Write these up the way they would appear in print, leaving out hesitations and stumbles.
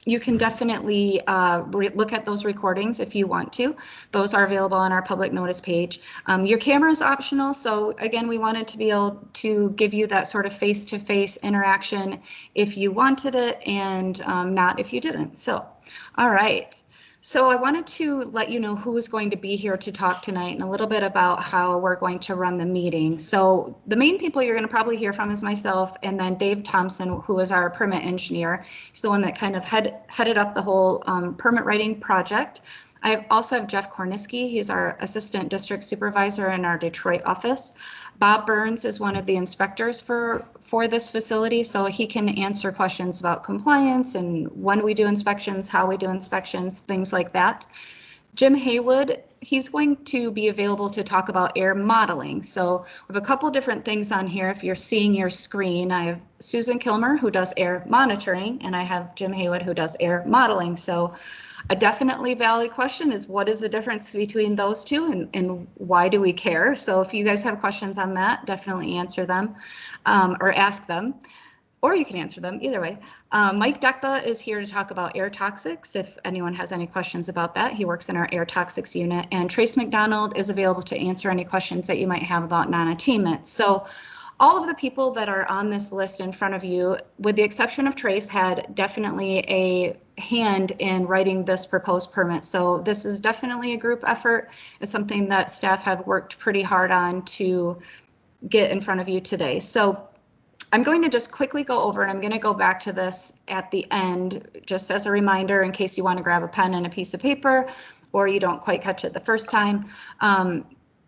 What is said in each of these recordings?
you can definitely look at those recordings if you want to. Those are available on our public notice page. Your camera is optional, so again, we wanted to be able to give you that sort of face-to-face interaction if you wanted it, and not if you didn't. So, all right. So I wanted to let you know who is going to be here to talk tonight and a little bit about how we're going to run the meeting. So the main people you're going to probably hear from is myself and then Dave Thompson, who is our permit engineer. He's the one that kind of headed up the whole permit writing project. I also have Jeff Korniski. He's our assistant district supervisor in our Detroit office. Bob Burns is one of the inspectors for this facility, so he can answer questions about compliance and when we do inspections, how we do inspections, things like that. Jim Haywood, he's going to be available to talk about air modeling. So we have a couple different things on here. If you're seeing your screen, I have Susan Kilmer, who does air monitoring, and I have Jim Haywood, who does air modeling. So a definitely valid question is, what is the difference between those two, and why do we care? So if you guys have questions on that, definitely answer them or ask them, or you can answer them either way. Mike Dekba is here to talk about air toxics. If anyone has any questions about that, he works in our air toxics unit. And Trace McDonald is available to answer any questions that you might have about nonattainment. So all of the people that are on this list in front of you, with the exception of Trace, had definitely a hand in writing this proposed permit. So this is definitely a group effort. It's something that staff have worked pretty hard on to get in front of you today. So I'm going to just quickly go over, and I'm going to go back to this at the end, just as a reminder in case you want to grab a pen and a piece of paper, or you don't quite catch it the first time.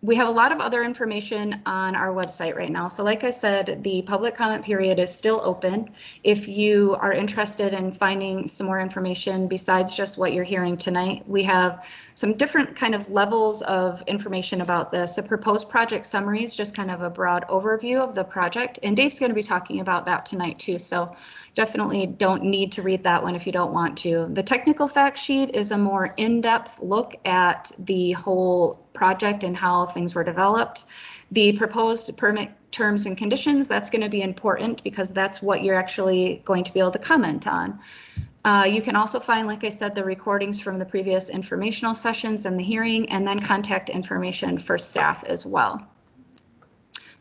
We have a lot of other information on our website right now. So like I said, the public comment period is still open. If you are interested in finding some more information besides just what you're hearing tonight, we have some different kind of levels of information about this. A proposed project summary is just kind of a broad overview of the project, and Dave's going to be talking about that tonight too. So definitely don't need to read that one if you don't want to. The technical fact sheet is a more in-depth look at the whole project and how things were developed. The proposed permit terms and conditions, that's going to be important because that's what you're actually going to be able to comment on. You can also find, like I said, the recordings from the previous informational sessions and the hearing, and then contact information for staff as well.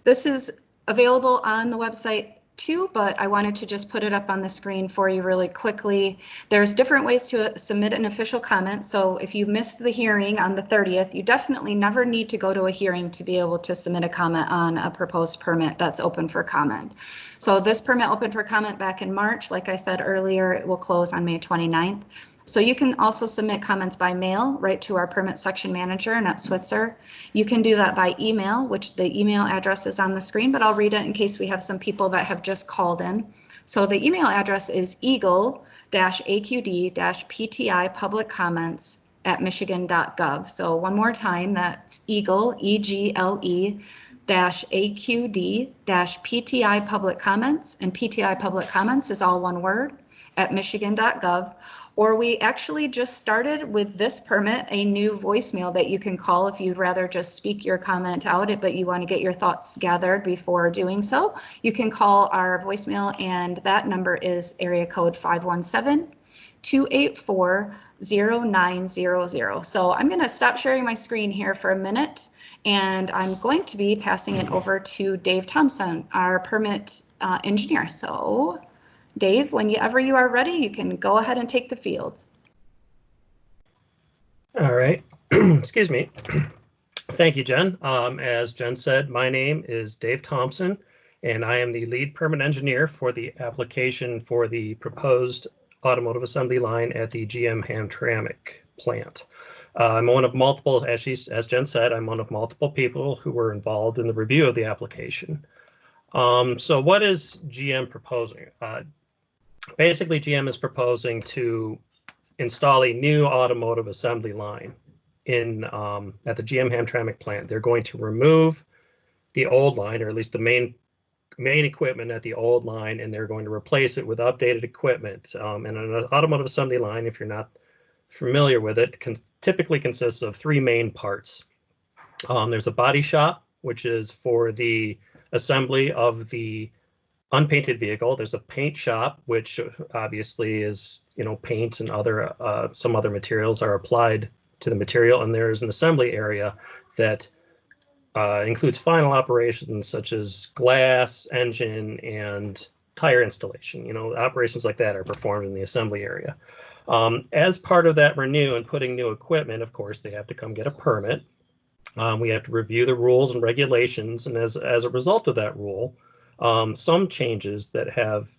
This is available on the website too, but I wanted to just put it up on the screen for you really quickly. There's different ways to submit an official comment. So if you missed the hearing on the 30th, you definitely never need to go to a hearing to be able to submit a comment on a proposed permit that's open for comment. So this permit opened for comment back in March. Like I said earlier, it will close on May 29th. So you can also submit comments by mail right to our permit section manager, Nat Switzer. You can do that by email, which the email address is on the screen, but I'll read it in case we have some people that have just called in. So the email address is EGLE-AQD-PTI public comments at michigan.gov. So one more time, that's EGLE, EGLE-AQD-PTI public comments, and PTI public comments is all one word, at michigan.gov. Or we actually just started with this permit, a new voicemail that you can call if you'd rather just speak your comment out, but you want to get your thoughts gathered before doing so. You can call our voicemail, and that number is area code 517-284-0900. So I'm going to stop sharing my screen here for a minute, and I'm going to be passing it over to Dave Thompson, our permit engineer. So Dave, whenever you are ready, you can go ahead and take the field. All right. Excuse me. Thank you, Jen. As Jen said, my name is Dave Thompson, and I am the lead permit engineer for the application for the proposed automotive assembly line at the Hamtramck plant. I'm one of multiple, as Jen said, I'm one of multiple people who were involved in the review of the application. So what is GM proposing? Basically, GM is proposing to install a new automotive assembly line in at the Hamtramck plant. They're going to remove the old line, or at least the main equipment at the old line, and they're going to replace it with updated equipment. And an automotive assembly line, if you're not familiar with it, typically consists of three main parts. There's a body shop, which is for the assembly of the unpainted vehicle. There's a paint shop, which obviously is, paint and other some other materials are applied to the material, and there's an assembly area that includes final operations such as glass, engine, and tire installation. Operations like that are performed in the assembly area. As part of that renew and putting new equipment, of course, they have to come get a permit. We have to review the rules and regulations, and as a result of that rule, some changes that have,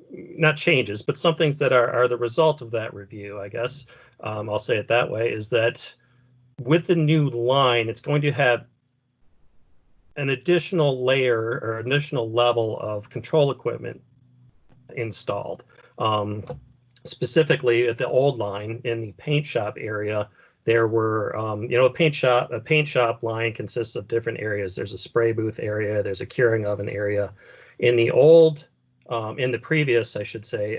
not changes, but some things that are the result of that review, I guess, I'll say it that way, is that with the new line, it's going to have an additional layer or additional level of control equipment installed. Specifically at the old line in the paint shop area, there were, a paint shop line consists of different areas. There's a spray booth area, there's a curing oven area. In the previous, I should say,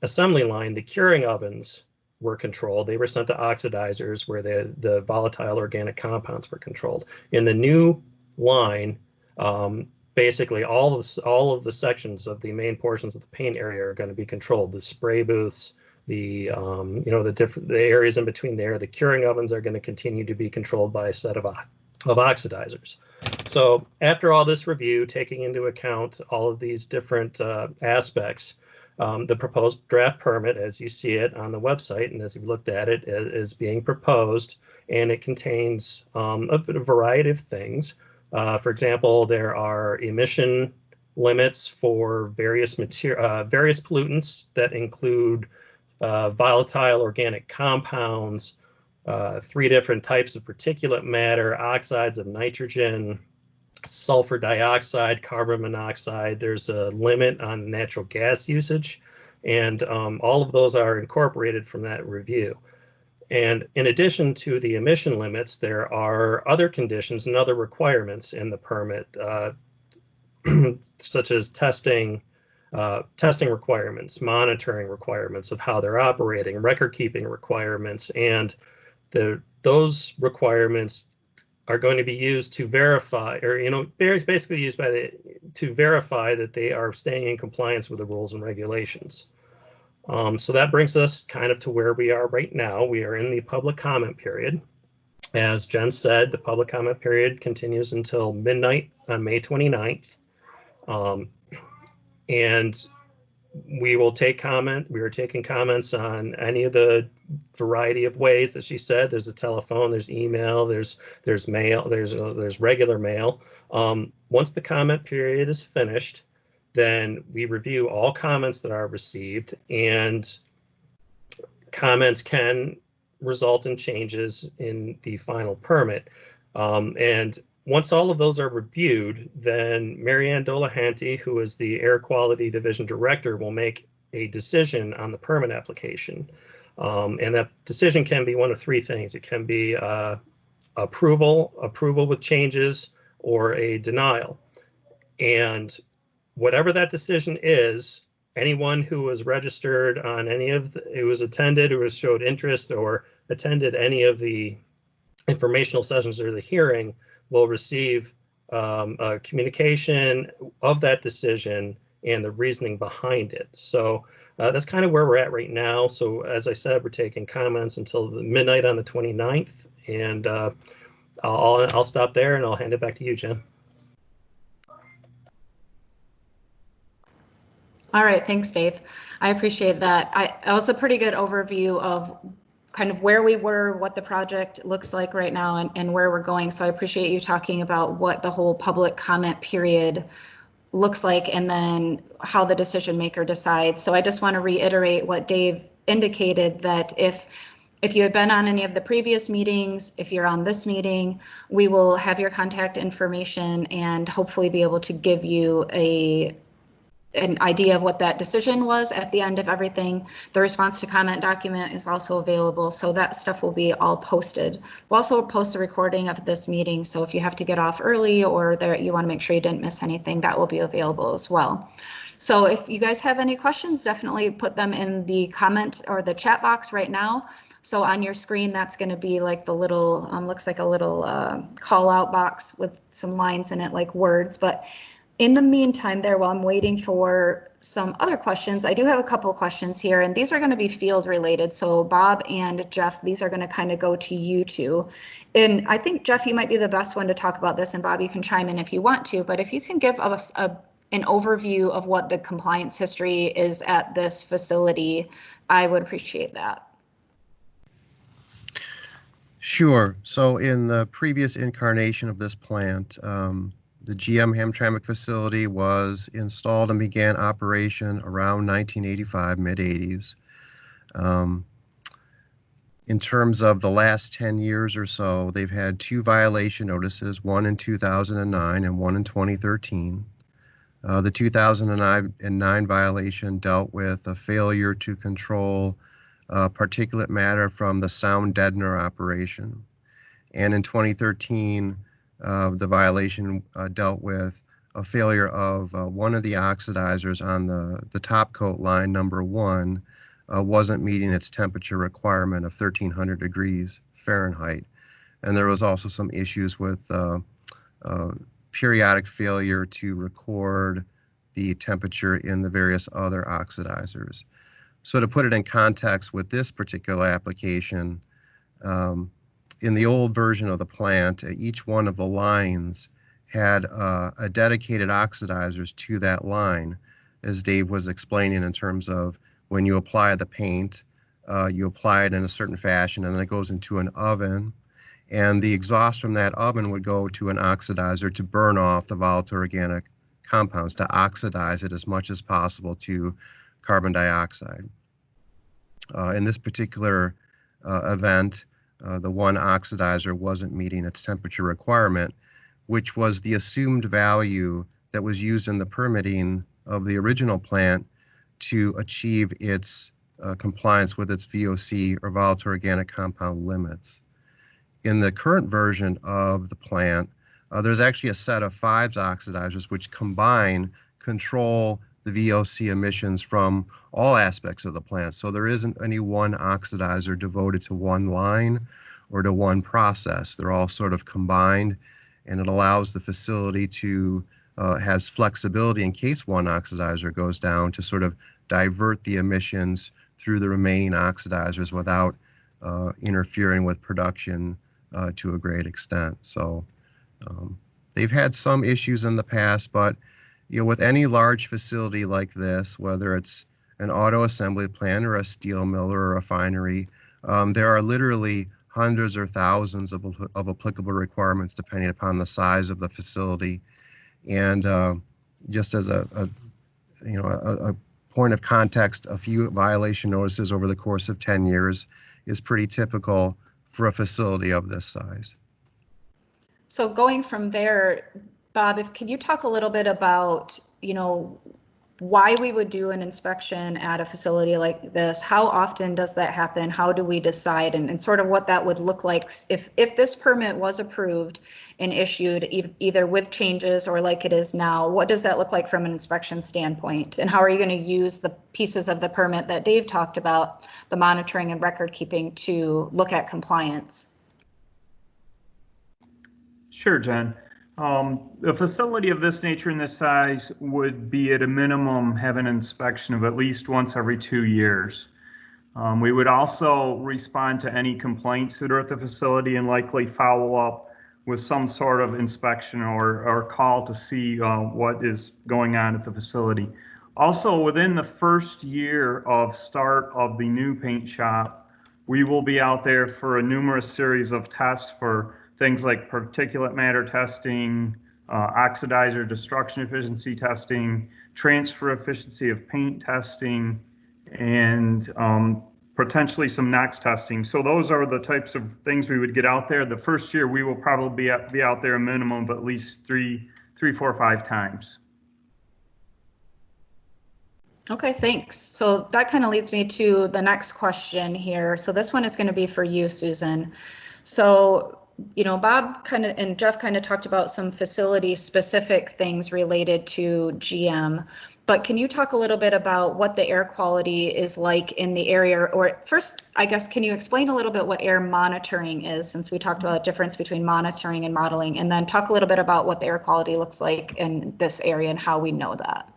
assembly line, the curing ovens were controlled. They were sent to oxidizers where the volatile organic compounds were controlled. In the new line, basically all of the sections of the main portions of the paint area are going to be controlled. The spray booths, the areas in between there, the curing ovens are going to continue to be controlled by a set of oxidizers. So after all this review, taking into account all of these different aspects, the proposed draft permit, as you see it on the website and as you've looked at it, is being proposed, and it contains a variety of things. For example, there are emission limits for various pollutants that include volatile organic compounds, 3 different types of particulate matter, oxides of nitrogen, sulfur dioxide, carbon monoxide. There's a limit on natural gas usage, and all of those are incorporated from that review. And in addition to the emission limits, there are other conditions and other requirements in the permit, such as testing requirements, monitoring requirements of how they're operating, record-keeping requirements, and those requirements are going to be used to verify, or basically used to verify that they are staying in compliance with the rules and regulations. So that brings us kind of to where we are right now. We are in the public comment period. As Jen said, the public comment period continues until midnight on May 29th. And we will take we are taking comments on any of the variety of ways that she said. There's a telephone, there's email, there's mail, there's regular mail. Once the comment period is finished, then we review all comments that are received, and comments can result in changes in the final permit. And once all of those are reviewed, then Marianne Dolahanty, who is the Air Quality Division Director, will make a decision on the permit application. And that decision can be one of 3 things. It can be approval with changes, or a denial. And whatever that decision is, anyone who was registered on any of who was attended, who has showed interest or attended any of the informational sessions or the hearing will receive a communication of that decision and the reasoning behind it. So that's kind of where we're at right now. So as I said, we're taking comments until the midnight on the 29th, and I'll stop there and I'll hand it back to you, Jen. All right, thanks, Dave. I appreciate that. That was a pretty good overview of kind of where we were, what the project looks like right now, and where we're going. So I appreciate you talking about what the whole public comment period looks like, and then how the decision maker decides. So I just want to reiterate what Dave indicated, that if you had been on any of the previous meetings, if you're on this meeting, we will have your contact information and hopefully be able to give you an idea of what that decision was at the end of everything. The response to comment document is also available, so that stuff will be all posted. We'll also post a recording of this meeting, so if you have to get off early or you want to make sure you didn't miss anything, that will be available as well. So if you guys have any questions, definitely put them in the comment or the chat box right now. So on your screen, that's going to be like the little, looks like a little call out box with some lines in it like words, but In the meantime there, while I'm waiting for some other questions, I do have a couple questions here, and these are going to be field related. So Bob and Jeff, these are going to kind of go to you two. And I think, Jeff, you might be the best one to talk about this, and Bob, you can chime in if you want to, but if you can give us an overview of what the compliance history is at this facility, I would appreciate that. Sure. So in the previous incarnation of this plant, the GM Hamtramck facility was installed and began operation around 1985, mid-80s. In terms of the last 10 years or so, they've had 2 violation notices, one in 2009 and one in 2013. The 2009 violation dealt with a failure to control particulate matter from the sound deadener operation. And in 2013, the violation dealt with a failure of one of the oxidizers on the top coat line, number 1, wasn't meeting its temperature requirement of 1300 degrees Fahrenheit. And there was also some issues with periodic failure to record the temperature in the various other oxidizers. So to put it in context with this particular application, in the old version of the plant, each one of the lines had a dedicated oxidizers to that line, as Dave was explaining, in terms of when you apply the paint, you apply it in a certain fashion, and then it goes into an oven, and the exhaust from that oven would go to an oxidizer to burn off the volatile organic compounds, to oxidize it as much as possible to carbon dioxide. In this particular event, the one oxidizer wasn't meeting its temperature requirement, which was the assumed value that was used in the permitting of the original plant to achieve its compliance with its VOC, or volatile organic compound limits. In the current version of the plant, there's actually a set of 5 oxidizers which combine control the VOC emissions from all aspects of the plant. So there isn't any one oxidizer devoted to one line or to one process. They're all sort of combined, and it allows the facility to have flexibility in case one oxidizer goes down, to sort of divert the emissions through the remaining oxidizers without interfering with production to a great extent. So they've had some issues in the past, but with any large facility like this, whether it's an auto assembly plant or a steel mill or a refinery, there are literally hundreds or thousands of applicable requirements depending upon the size of the facility. And just as a point of context, a few violation notices over the course of 10 years is pretty typical for a facility of this size. So going from there, Bob, can you talk a little bit about, why we would do an inspection at a facility like this? How often does that happen? How do we decide, and sort of what that would look like if this permit was approved and issued either with changes or like it is now? What does that look like from an inspection standpoint? And how are you going to use the pieces of the permit that Dave talked about, the monitoring and record keeping, to look at compliance? Sure, Jen. A facility of this nature and this size would be at a minimum have an inspection of at least once every 2 years. We would also respond to any complaints that are at the facility and likely follow up with some sort of inspection or call to see what is going on at the facility. Also, within the first year of start of the new paint shop, we will be out there for a numerous series of tests for things like particulate matter testing, oxidizer destruction efficiency testing, transfer efficiency of paint testing, and potentially some NOx testing. So those are the types of things we would get out there. The first year we will probably be out there a minimum of at least three, 4, 5 times. Okay, thanks. So that kind of leads me to the next question here. So this one is going to be for you, Susan. So Bob and Jeff kind of talked about some facility specific things related to GM, But can you talk a little bit about what the air quality is like in the area? Or first, I guess, can you explain a little bit what air monitoring is, since we talked about the difference between monitoring and modeling, and then talk a little bit about what the air quality looks like in this area and how we know that.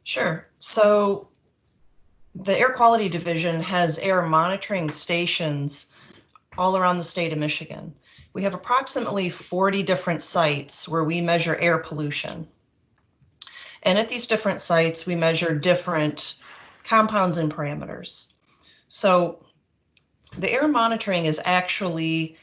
Sure. So the Air Quality Division has air monitoring stations all around the state of Michigan. We have approximately 40 different sites where we measure air pollution. And at these different sites, we measure different compounds and parameters. So the air monitoring is actually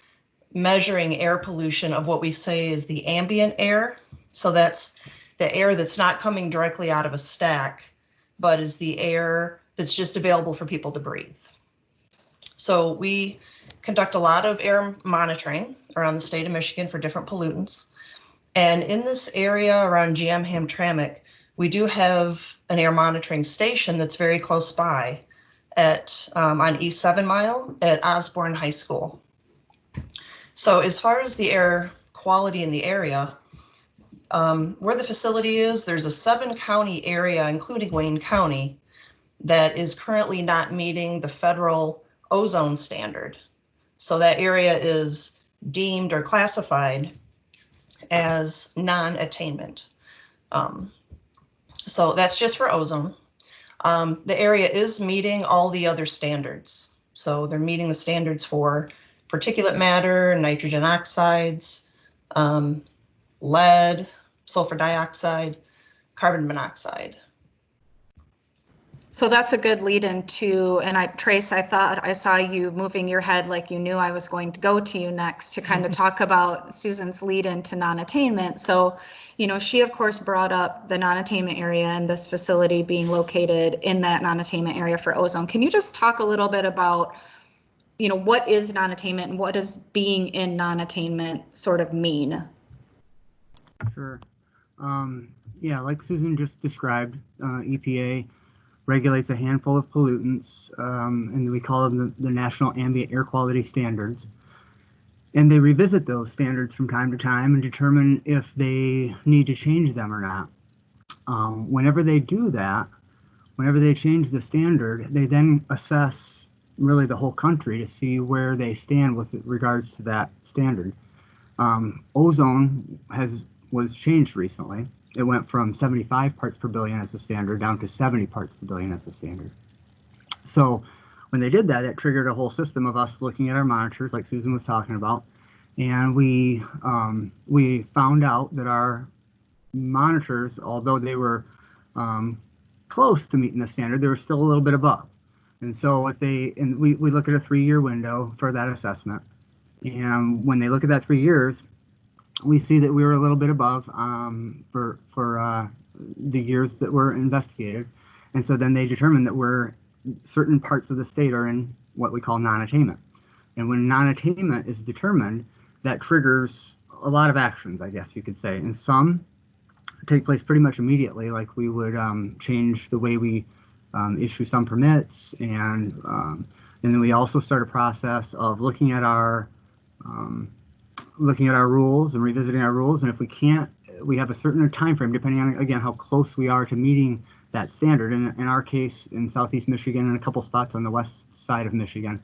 measuring air pollution of what we say is the ambient air. So that's the air that's not coming directly out of a stack, but is the air that's just available for people to breathe. So we conduct a lot of air monitoring around the state of Michigan for different pollutants. And in this area around Hamtramck, we do have an air monitoring station that's very close by at on East 7 Mile at Osborne High School. So as far as the air quality in the area, where the facility is, there's a 7-county area, including Wayne County, that is currently not meeting the federal ozone standard. So that area is deemed or classified as non-attainment. So that's just for ozone. The area is meeting all the other standards. So they're meeting the standards for particulate matter, nitrogen oxides, lead, sulfur dioxide, carbon monoxide. So that's a good lead into, and Trace, I thought I saw you moving your head like you knew I was going to go to you next to kind of talk about Susan's lead into non-attainment. So, you know, she of course brought up the non-attainment area and this facility being located in that non-attainment area for ozone. Can you just talk a little bit about, you know, what is non-attainment and what does being in non-attainment sort of mean? Sure. Yeah, like Susan just described, EPA regulates a handful of pollutants, and we call them the National Ambient Air Quality Standards. And they revisit those standards from time to time and determine if they need to change them or not. Whenever they do that, whenever they change the standard, they then assess really the whole country to see where they stand with regards to that standard. Ozone was changed recently. It went from 75 parts per billion as the standard down to 70 parts per billion as the standard. So when they did that, it triggered a whole system of us looking at our monitors, like Susan was talking about, and we found out that our monitors, although they were close to meeting the standard, they were still a little bit above. And so we look at a 3-year window for that assessment, and when they look at that 3 years, we see that we were a little bit above for the years that were investigated. And so then they determined that certain parts of the state are in what we call non-attainment. And when non-attainment is determined, that triggers a lot of actions, I guess you could say. And some take place pretty much immediately, like we would change the way we issue some permits. And then we also start a process of looking at our rules and revisiting our rules, and if we can't, we have a certain time frame depending on, again, how close we are to meeting that standard. And in our case, in Southeast Michigan and a couple spots on the west side of Michigan,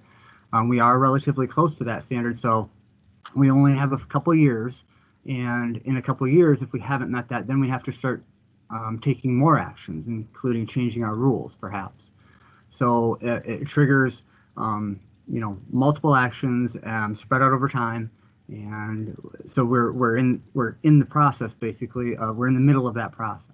we are relatively close to that standard. So we only have a couple years, and in a couple years, if we haven't met that, then we have to start taking more actions, including changing our rules, perhaps. So it triggers, multiple actions spread out over time. And so we're in the process, basically. We're in the middle of that process.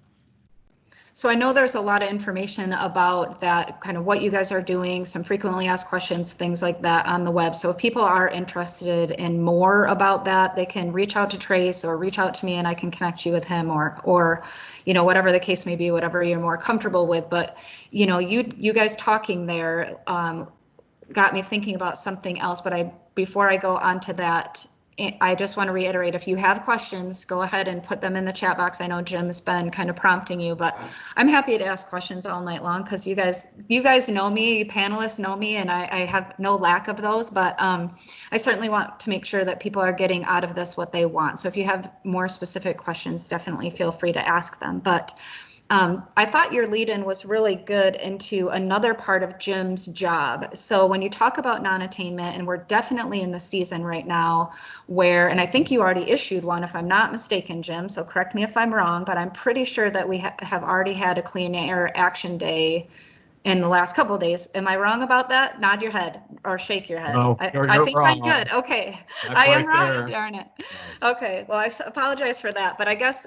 So I know there's a lot of information about that, kind of what you guys are doing, some frequently asked questions, things like that on the web. So if people are interested in more about that, they can reach out to Trace or reach out to me and I can connect you with him or whatever the case may be, whatever you're more comfortable with. But, you guys talking there got me thinking about something else. But before I go on to that, I just want to reiterate, if you have questions, go ahead and put them in the chat box. I know Jim's been kind of prompting you, but I'm happy to ask questions all night long because you guys know me, panelists know me, and I have no lack of those, but I certainly want to make sure that people are getting out of this what they want. So if you have more specific questions, definitely feel free to ask them. But I thought your lead-in was really good into another part of Jim's job. So when you talk about non-attainment, and we're definitely in the season right now where, and I think you already issued one if I'm not mistaken, Jim, so correct me if I'm wrong, but I'm pretty sure that we have already had a clean air action day in the last couple of days. Am I wrong about that? Nod your head or shake your head. No, I you're think wrong. I'm good. Okay. That's I am right right. there. Darn it. Right. Okay. Well, I apologize for that. But I guess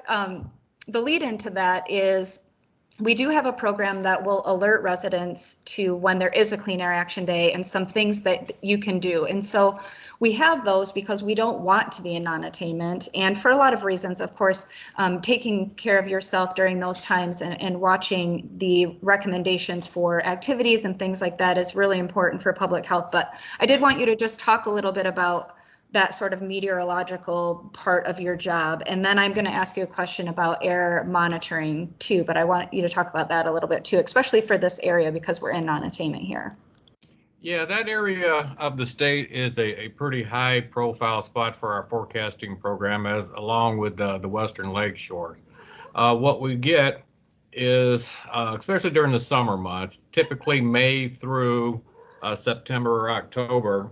the lead into that is we do have a program that will alert residents to when there is a clean air action day and some things that you can do. And so we have those because we don't want to be in non-attainment, and for a lot of reasons. Of course, taking care of yourself during those times and watching the recommendations for activities and things like that is really important for public health. But I did want you to just talk a little bit about that sort of meteorological part of your job. And then I'm going to ask you a question about air monitoring too, but I want you to talk about that a little bit too, especially for this area because we're in non-attainment here. Yeah, that area of the state is a pretty high profile spot for our forecasting program, as along with the Western Lake Shore. What we get is, especially during the summer months, typically May through September or October,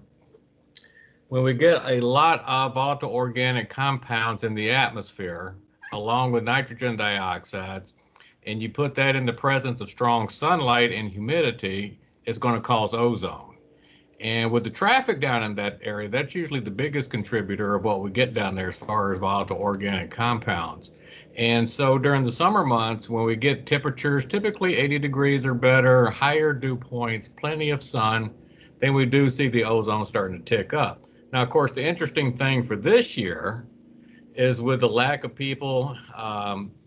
when we get a lot of volatile organic compounds in the atmosphere, along with nitrogen dioxide, and you put that in the presence of strong sunlight and humidity, it's going to cause ozone. And with the traffic down in that area, that's usually the biggest contributor of what we get down there as far as volatile organic compounds. And so during the summer months, when we get temperatures typically 80 degrees or better, higher dew points, plenty of sun, then we do see the ozone starting to tick up. Now, of course, the interesting thing for this year is with the lack of people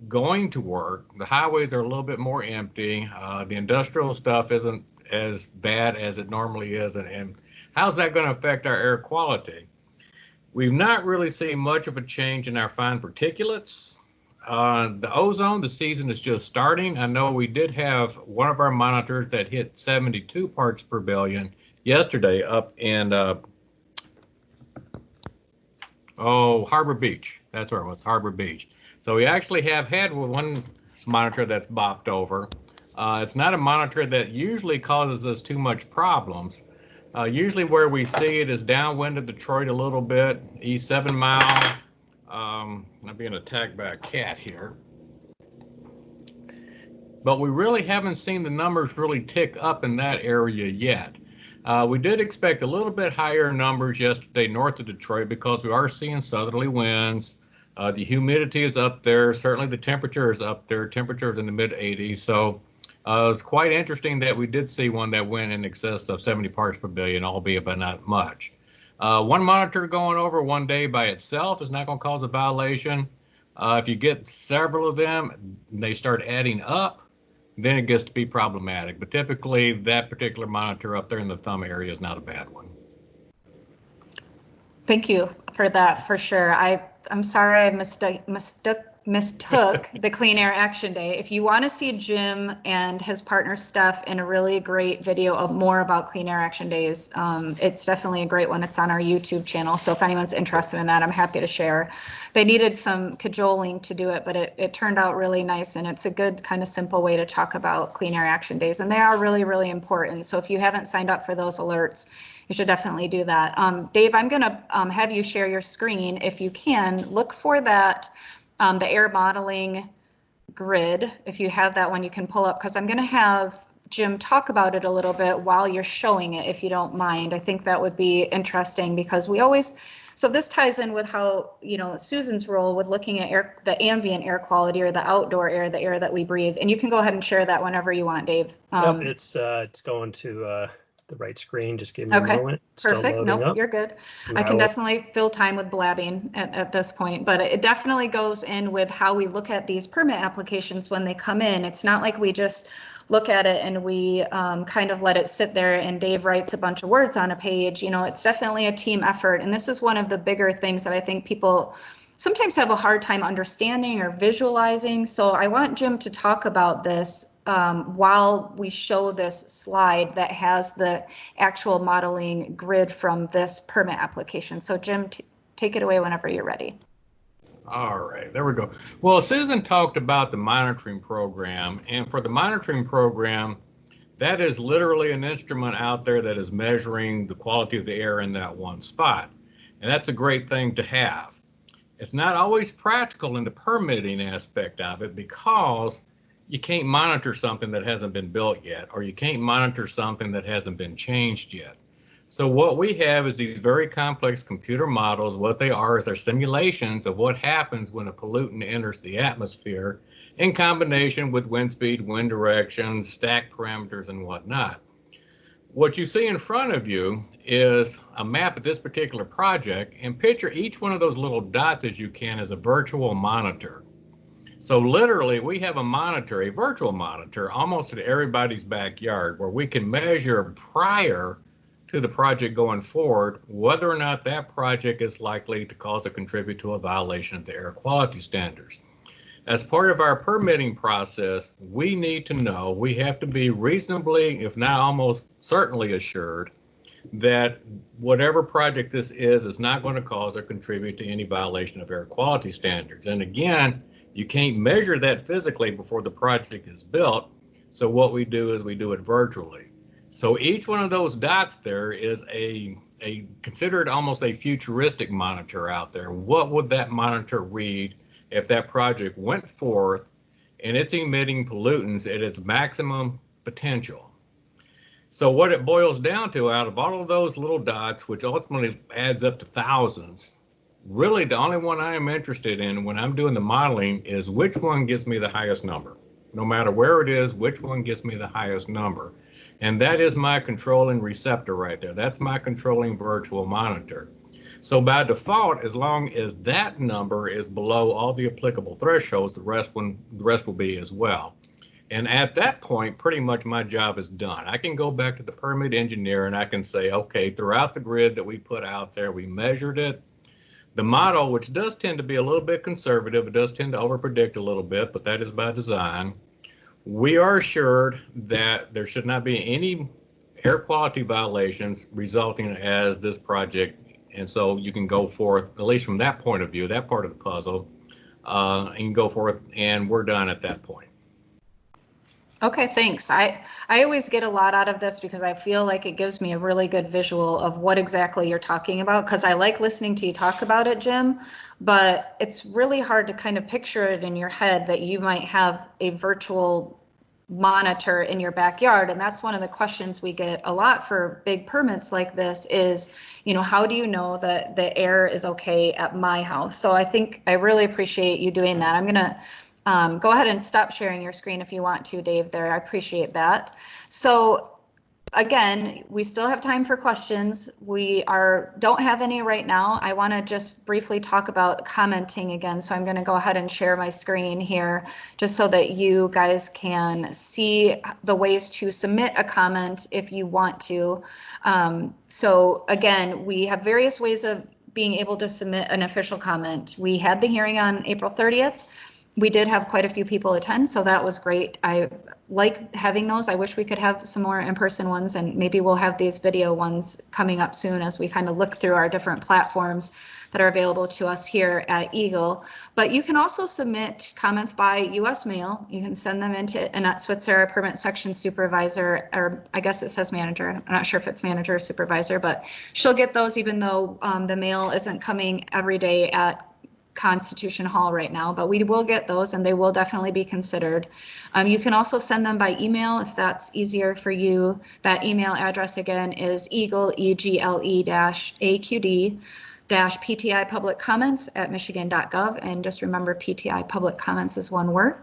going to work, the highways are a little bit more empty. The industrial stuff isn't as bad as it normally is. And how's that going to affect our air quality? We've not really seen much of a change in our fine particulates. The ozone, the season is just starting. I know we did have one of our monitors that hit 72 parts per billion yesterday up in Harbor Beach. That's where it was, Harbor Beach. So we actually have had one monitor that's bopped over. It's not a monitor that usually causes us too much problems. Usually where we see it is downwind of Detroit a little bit, east 7 Mile. I'm being attacked by a cat here. But we really haven't seen the numbers really tick up in that area yet. We did expect a little bit higher numbers yesterday north of Detroit because we are seeing southerly winds. The humidity is up there. Certainly the temperature is up there. Temperature is in the mid 80s. So it was quite interesting that we did see one that went in excess of 70 parts per billion, albeit but not much. One monitor going over one day by itself is not going to cause a violation. If you get several of them, they start adding up, then it gets to be problematic. But typically that particular monitor up there in the thumb area is not a bad one. Thank you for that, for sure. I'm sorry I mistook the Clean Air Action Day. If you want to see Jim and his partner Steph in a really great video of more about Clean Air Action Days, it's definitely a great one. It's on our YouTube channel. So if anyone's interested in that, I'm happy to share. They needed some cajoling to do it, but it turned out really nice. And it's a good kind of simple way to talk about Clean Air Action Days. And they are really, really important. So if you haven't signed up for those alerts, you should definitely do that. Dave, I'm going to have you share your screen. If you can, look for that. The air modeling grid, if you have that one, you can pull up, because I'm going to have Jim talk about it a little bit while you're showing it, if you don't mind. I think that would be interesting because we always, so this ties in with how, you know, Susan's role with looking at the ambient air quality or the outdoor air, the air that we breathe. And you can go ahead and share that whenever you want, Dave. Yep, it's going to the right screen. Just give me a moment. It's Perfect. Nope, up. You're good. And I can definitely fill time with blabbing at this point, but it definitely goes in with how we look at these permit applications when they come in. It's not like we just look at it and we kind of let it sit there and Dave writes a bunch of words on a page. You know, it's definitely a team effort. And this is one of the bigger things that I think people sometimes have a hard time understanding or visualizing. So I want Jim to talk about this while we show this slide that has the actual modeling grid from this permit application. So Jim, take it away whenever you're ready. All right, there we go. Well, Susan talked about the monitoring program, and for the monitoring program, that is literally an instrument out there that is measuring the quality of the air in that one spot. And that's a great thing to have. It's not always practical in the permitting aspect of it because you can't monitor something that hasn't been built yet, or you can't monitor something that hasn't been changed yet. So what we have is these very complex computer models. What they are is they're simulations of what happens when a pollutant enters the atmosphere in combination with wind speed, wind direction, stack parameters, and whatnot. What you see in front of you is a map of this particular project, and picture each one of those little dots as you can as a virtual monitor. So literally we have a monitor, a virtual monitor, almost at everybody's backyard where we can measure prior to the project going forward, whether or not that project is likely to cause or contribute to a violation of the air quality standards. As part of our permitting process, we need to know, we have to be reasonably, if not almost certainly assured, that whatever project this is not going to cause or contribute to any violation of air quality standards. And again, you can't measure that physically before the project is built. So what we do is we do it virtually. So each one of those dots there is a considered almost a futuristic monitor out there. What would that monitor read if that project went forth and it's emitting pollutants at its maximum potential? So what it boils down to, out of all of those little dots, which ultimately adds up to thousands, really the only one I am interested in when I'm doing the modeling is which one gives me the highest number. No matter where it is, which one gives me the highest number. And that is my controlling receptor right there. That's my controlling virtual monitor. So by default, as long as that number is below all the applicable thresholds, the rest will be as well. And at that point, pretty much my job is done. I can go back to the permit engineer and I can say, okay, throughout the grid that we put out there, we measured it. The model, which does tend to be a little bit conservative, it does tend to overpredict a little bit, but that is by design. We are assured that there should not be any air quality violations resulting as this project. And so you can go forth, at least from that point of view, that part of the puzzle, and go forth and we're done at that point. Okay, thanks. I always get a lot out of this because I feel like it gives me a really good visual of what exactly you're talking about, because I like listening to you talk about it, Jim, but it's really hard to kind of picture it in your head that you might have a virtual monitor in your backyard. And that's one of the questions we get a lot for big permits like this is, you know, how do you know that the air is okay at my house? So I think I really appreciate you doing that. I'm going to go ahead and stop sharing your screen if you want to, Dave, there. I appreciate that. So again, we still have time for questions. We don't have any right now. I want to just briefly talk about commenting again. So I'm going to go ahead and share my screen here just so that you guys can see the ways to submit a comment if you want to. So again, we have various ways of being able to submit an official comment. We had the hearing on April 30th. We did have quite a few people attend, so that was great. I like having those. I wish we could have some more in-person ones, and maybe we'll have these video ones coming up soon as we kind of look through our different platforms that are available to us here at EGLE. But you can also submit comments by U.S. mail. You can send them into Annette Switzer, our permit section supervisor, or I guess it says manager. I'm not sure if it's manager or supervisor, but she'll get those even though the mail isn't coming every day at Constitution Hall right now, but we will get those and they will definitely be considered. You can also send them by email if that's easier for you. That email address again is EGLE, EGLE-AQD PTI public comments at michigan.gov, and just remember PTI public comments is one word.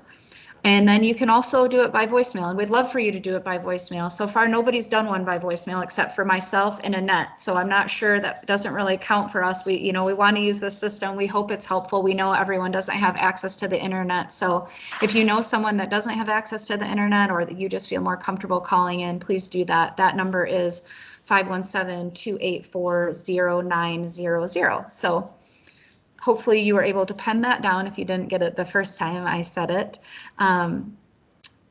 And then you can also do it by voicemail, and we'd love for you to do it by voicemail. So far, nobody's done one by voicemail except for myself and Annette. So I'm not sure, that doesn't really count for us. We want to use this system. We hope it's helpful. We know everyone doesn't have access to the internet. So if you know someone that doesn't have access to the internet, or that you just feel more comfortable calling in, please do that. That number is 517-284-0900. So hopefully you were able to pen that down if you didn't get it the first time I said it.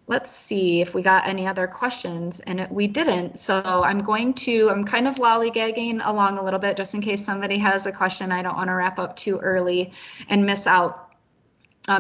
let's see if we got any other questions, and we didn't. So I'm kind of lollygagging along a little bit just in case somebody has a question. I don't want to wrap up too early and miss out.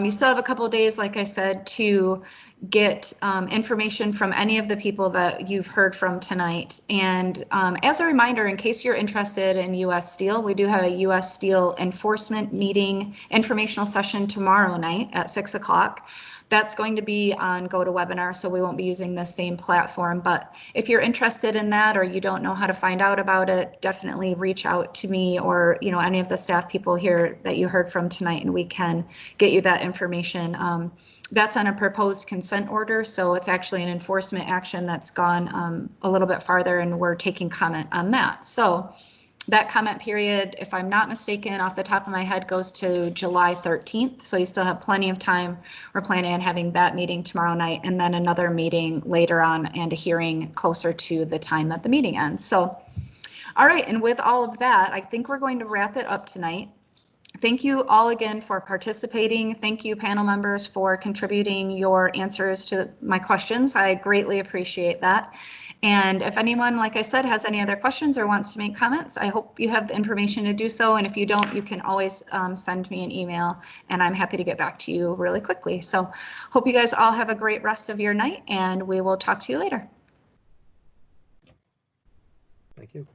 You still have a couple of days, like I said, to get information from any of the people that you've heard from tonight. And as a reminder, in case you're interested in U.S. Steel, we do have a U.S. Steel enforcement meeting informational session tomorrow night at 6 o'clock. That's going to be on GoToWebinar, so we won't be using the same platform. But if you're interested in that or you don't know how to find out about it, definitely reach out to me or any of the staff people here that you heard from tonight, and we can get you that information. That's on a proposed consent order, so it's actually an enforcement action that's gone a little bit farther, and we're taking comment on that. So that comment period, if I'm not mistaken, off the top of my head, goes to July 13th. So you still have plenty of time. We're planning on having that meeting tomorrow night and then another meeting later on and a hearing closer to the time that the meeting ends. So, all right. And with all of that, I think we're going to wrap it up tonight. Thank you all again for participating. Thank you, panel members, for contributing your answers to my questions. I greatly appreciate that. And if anyone, like I said, has any other questions or wants to make comments, I hope you have the information to do so. And if you don't, you can always send me an email, and I'm happy to get back to you really quickly. So hope you guys all have a great rest of your night, and we will talk to you later. Thank you.